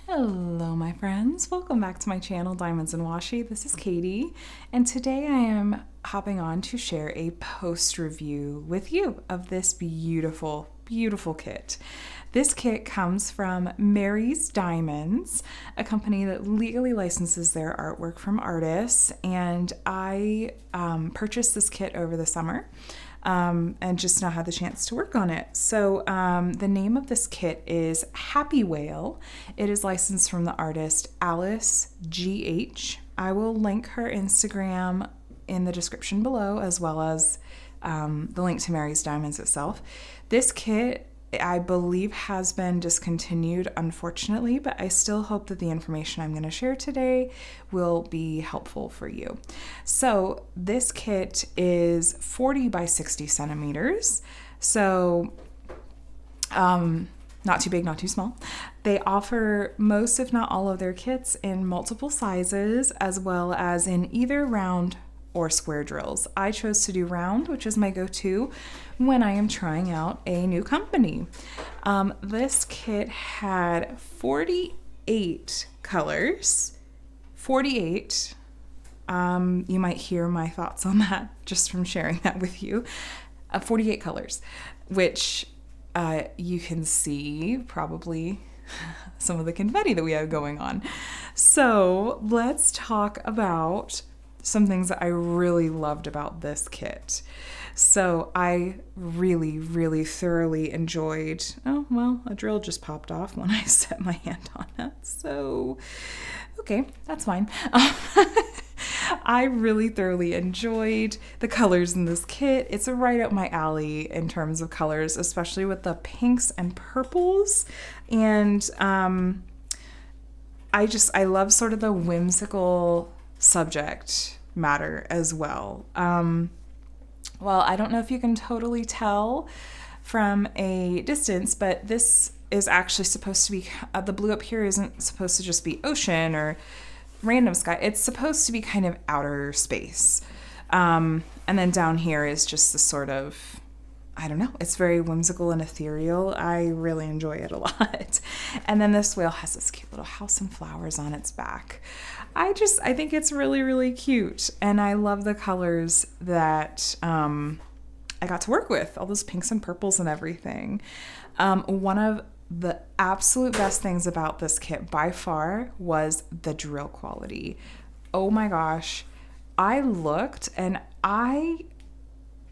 Hello my friends, welcome back to my channel Diamonds and Washi. This is Katie and today I am hopping on to share a post review with you of this beautiful kit. This kit comes from MarysDiamonds, a company that legally licenses their artwork from artists, and I purchased this kit over the summer. And just now had the chance to work on it. So the name of this kit is Happy Whale. It is licensed from the artist Alice GH. I will link her Instagram in the description below, as well as the link to MarysDiamonds itself. This kit, I believe, has been discontinued, unfortunately, but I still hope that the information I'm going to share today will be helpful for you. So this kit is 40 by 60 centimeters. So not too big, not too small. They offer most, if not all, of their kits in multiple sizes, as well as in either round or square drills. I chose to do round, which is my go-to when I am trying out a new company. This kit had 48 colors. 48. You might hear my thoughts on that just from sharing that with you. 48 colors, which you can see probably some of the confetti that we have going on. So let's talk about some things that I really loved about this kit. So I really thoroughly enjoyed, oh, well, a drill just popped off when I set my hand on it. So, okay, that's fine. I really thoroughly enjoyed the colors in this kit. It's right up my alley in terms of colors, especially with the pinks and purples. And I love sort of the whimsical subject matter as well. Well, I don't know if you can totally tell from a distance, but this is actually supposed to be, the blue up here isn't supposed to just be ocean or random sky. It's supposed to be kind of outer space. And then down here is just the sort of, I don't know, it's very whimsical and ethereal. I really enjoy it a lot. And then this whale has this cute little house and flowers on its back. I think it's really cute. And I love the colors that I got to work with, all those pinks and purples and everything. One of the absolute best things about this kit by far was the drill quality. Oh my gosh. I looked and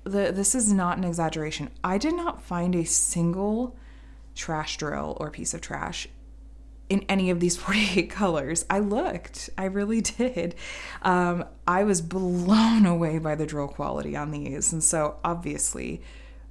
this is not an exaggeration. I did not find a single trash drill or piece of trash in any of these 48 colors. I looked, I really did. I was blown away by the drill quality on these. And so obviously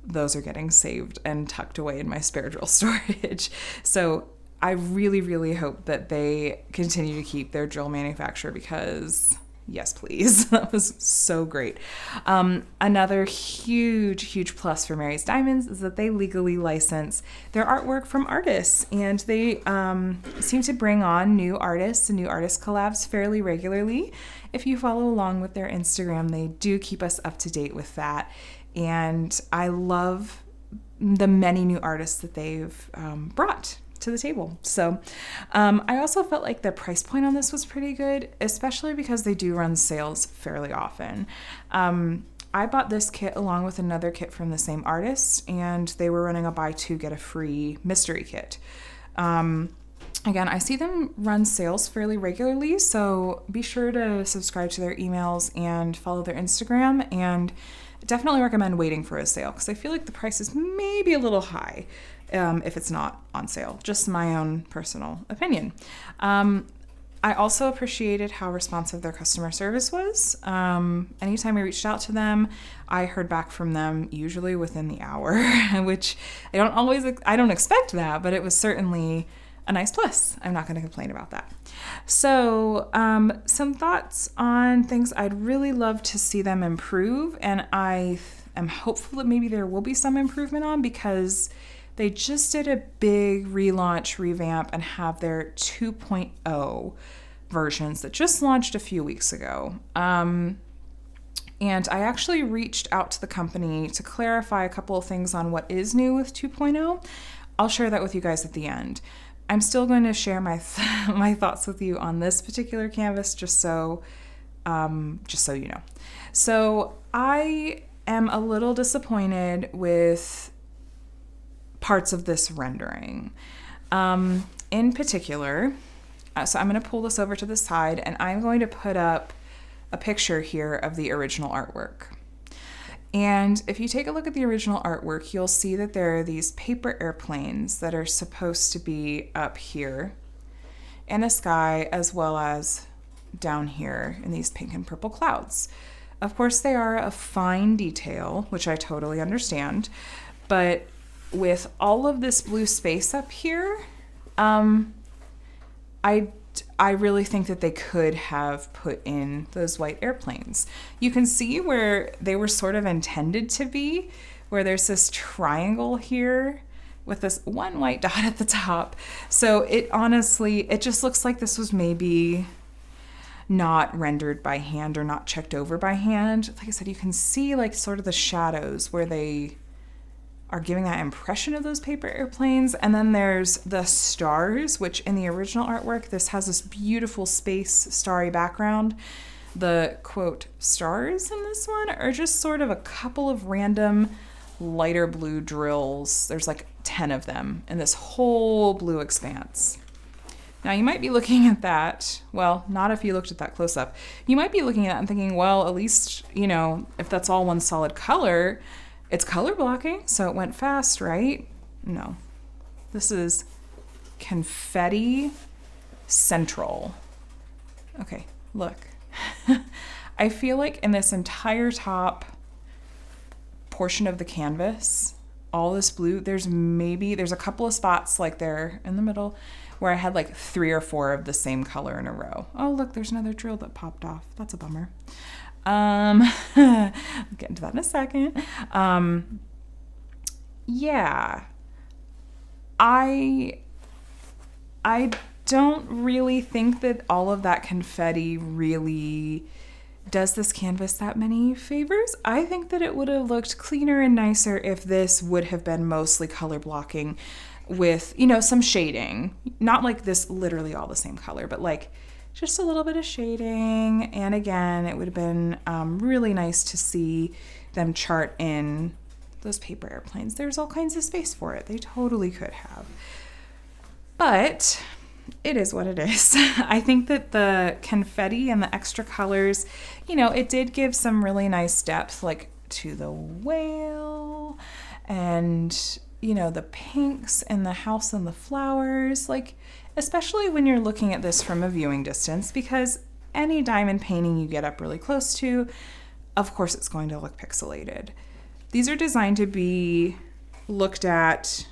those are getting saved and tucked away in my spare drill storage. So I really hope that they continue to keep their drill manufacturer, because yes, please. That was so great. Another huge plus for MarysDiamonds is that they legally license their artwork from artists, and they seem to bring on new artists and new artist collabs fairly regularly. If you follow along with their Instagram, they do keep us up to date with that, and I love the many new artists that they've brought to the table. So I also felt like the price point on this was pretty good, especially because they do run sales fairly often. I bought this kit along with another kit from the same artist, and they were running a buy two get a free mystery kit. Again, I see them run sales fairly regularly, so be sure to subscribe to their emails and follow their Instagram, and definitely recommend waiting for a sale, because I feel like the price is maybe a little high if it's not on sale. Just my own personal opinion. I also appreciated how responsive their customer service was. Anytime I reached out to them, I heard back from them usually within the hour, which I don't expect that, but it was certainly a nice plus. I'm not going to complain about that. So some thoughts on things I'd really love to see them improve, and I am hopeful that maybe there will be some improvement on, because they just did a big relaunch, revamp, and have their 2.0 versions that just launched a few weeks ago. And I actually reached out to the company to clarify a couple of things on what is new with 2.0. I'll share that with you guys at the end. I'm still going to share my my thoughts with you on this particular canvas, just so you know. So I am a little disappointed with parts of this rendering. In particular, so I'm going to pull this over to the side, and I'm going to put up a picture here of the original artwork. And if you take a look at the original artwork, you'll see that there are these paper airplanes that are supposed to be up here in a sky, as well as down here in these pink and purple clouds. Of course, they are a fine detail, which I totally understand, but with all of this blue space up here, I really think that they could have put in those white airplanes. You can see where they were sort of intended to be, where there's this triangle here with this one white dot at the top. So it just looks like this was maybe not rendered by hand or not checked over by hand. Like I said, you can see like sort of the shadows where they are giving that impression of those paper airplanes. And then there's the stars, which in the original artwork, this has this beautiful space starry background. The quote stars in this one are just sort of a couple of random lighter blue drills. There's like 10 of them in this whole blue expanse. Now you might be looking at that, well, not if you looked at that close up. You might be looking at that and thinking, well, at least, you know, if that's all one solid color, it's color blocking, so it went fast, right? No. This is confetti central. Okay, look. I feel like in this entire top portion of the canvas, all this blue, there's a couple of spots like there in the middle where I had like 3 or 4 of the same color in a row. Oh, look, there's another drill that popped off. That's a bummer. I'll get into that in a second. Yeah, I don't really think that all of that confetti really does this canvas that many favors. I think that it would have looked cleaner and nicer if this would have been mostly color blocking with, you know, some shading. Not like this literally all the same color, but like just a little bit of shading. And again, it would have been really nice to see them chart in those paper airplanes. There's all kinds of space for it. They totally could have. But it is what it is. I think that the confetti and the extra colors, you know, it did give some really nice depth, like to the whale and, you know, the pinks and the house and the flowers, like, especially when you're looking at this from a viewing distance, because any diamond painting you get up really close to, of course it's going to look pixelated. These are designed to be looked at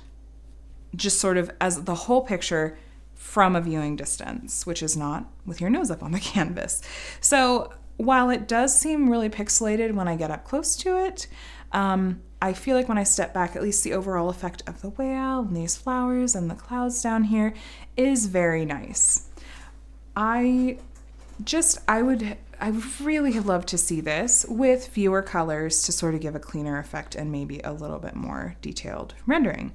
just sort of as the whole picture from a viewing distance, which is not with your nose up on the canvas. So while it does seem really pixelated when I get up close to it, I feel like when I step back, at least the overall effect of the whale and these flowers and the clouds down here is very nice. I would really have loved to see this with fewer colors to sort of give a cleaner effect and maybe a little bit more detailed rendering.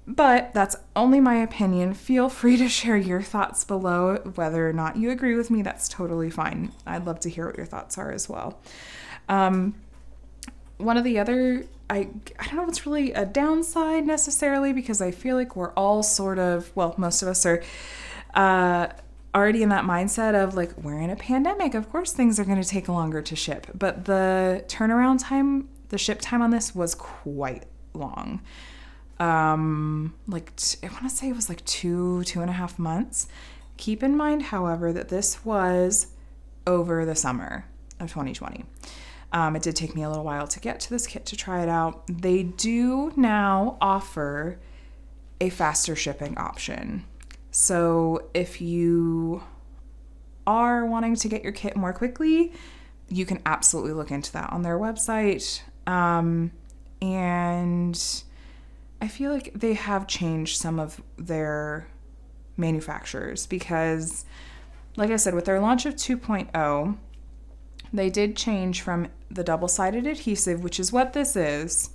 But that's only my opinion. Feel free to share your thoughts below. Whether or not you agree with me, that's totally fine. I'd love to hear what your thoughts are as well. One of the other, I don't know if it's really a downside necessarily, because I feel like we're all sort of, well, most of us are already in that mindset of like, we're in a pandemic. Of course things are going to take longer to ship. But the turnaround time, the ship time on this was quite long. I want to say it was like 2.5 months. Keep in mind, however, that this was over the summer of 2020. It did take me a little while to get to this kit to try it out. They do now offer a faster shipping option. So if you are wanting to get your kit more quickly, you can absolutely look into that on their website. And I feel like they have changed some of their manufacturers because, like I said, with their launch of 2.0, they did change from the double-sided adhesive, which is what this is,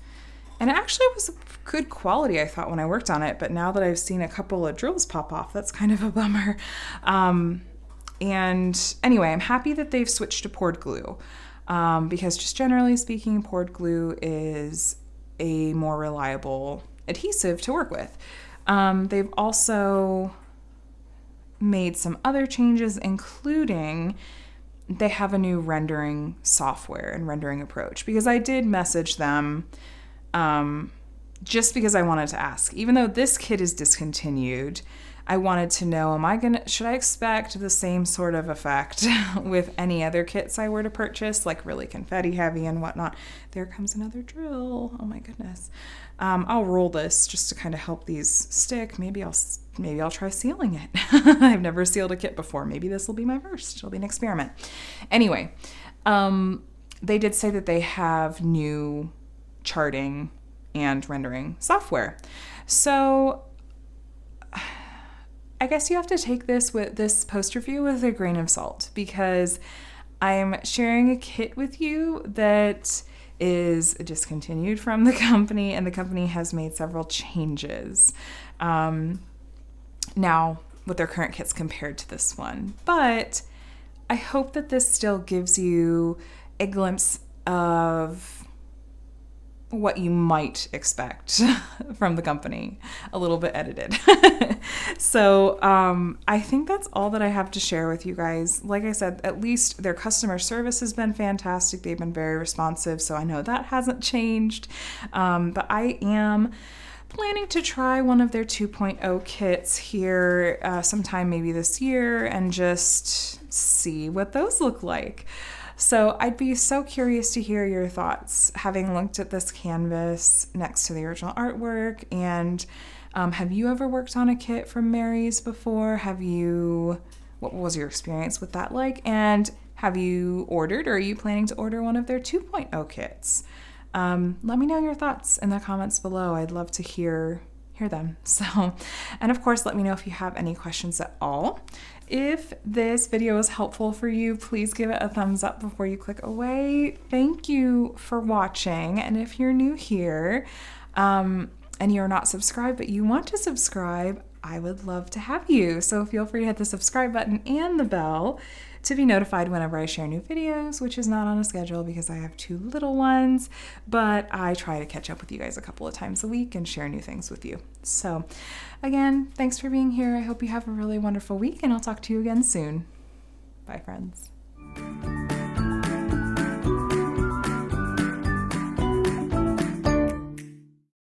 And it actually was good quality, I thought, when I worked on it. But now that I've seen a couple of drills pop off, that's kind of a bummer. And anyway, I'm happy that they've switched to poured glue, because just generally speaking, poured glue is a more reliable adhesive to work with. They've also made some other changes, including they have a new rendering software and rendering approach, because I did message them just because I wanted to ask. Even though this kit is discontinued, I wanted to know, should I expect the same sort of effect with any other kits I were to purchase, like really confetti heavy and whatnot? There comes another drill. Oh my goodness. I'll roll this just to kind of help these stick. Maybe I'll try sealing it. I've never sealed a kit before. Maybe this will be my first. It'll be an experiment. Anyway, they did say that they have new charting and rendering software. So I guess you have to take this post review with a grain of salt, because I'm sharing a kit with you that is discontinued from the company, and the company has made several changes now with their current kits compared to this one. But I hope that this still gives you a glimpse of what you might expect from the company, a little bit edited. So I think that's all that I have to share with you guys. Like I said, at least their customer service has been fantastic. They've been very responsive, so I know that hasn't changed. But I am planning to try one of their 2.0 kits here sometime maybe this year and just see what those look like. So I'd be so curious to hear your thoughts, having looked at this canvas next to the original artwork. And have you ever worked on a kit from Mary's before? What was your experience with that like? And have you ordered, or are you planning to order one of their 2.0 kits? Let me know your thoughts in the comments below. I'd love to hear them. So, and of course, let me know if you have any questions at all. If this video is helpful for you, please give it a thumbs up before you click away. Thank you for watching. And if you're new here and you're not subscribed, but you want to subscribe, I would love to have you. So feel free to hit the subscribe button and the bell to be notified whenever I share new videos, which is not on a schedule because I have 2 little ones, but I try to catch up with you guys a couple of times a week and share new things with you. So again, thanks for being here. I hope you have a really wonderful week, and I'll talk to you again soon. Bye, friends.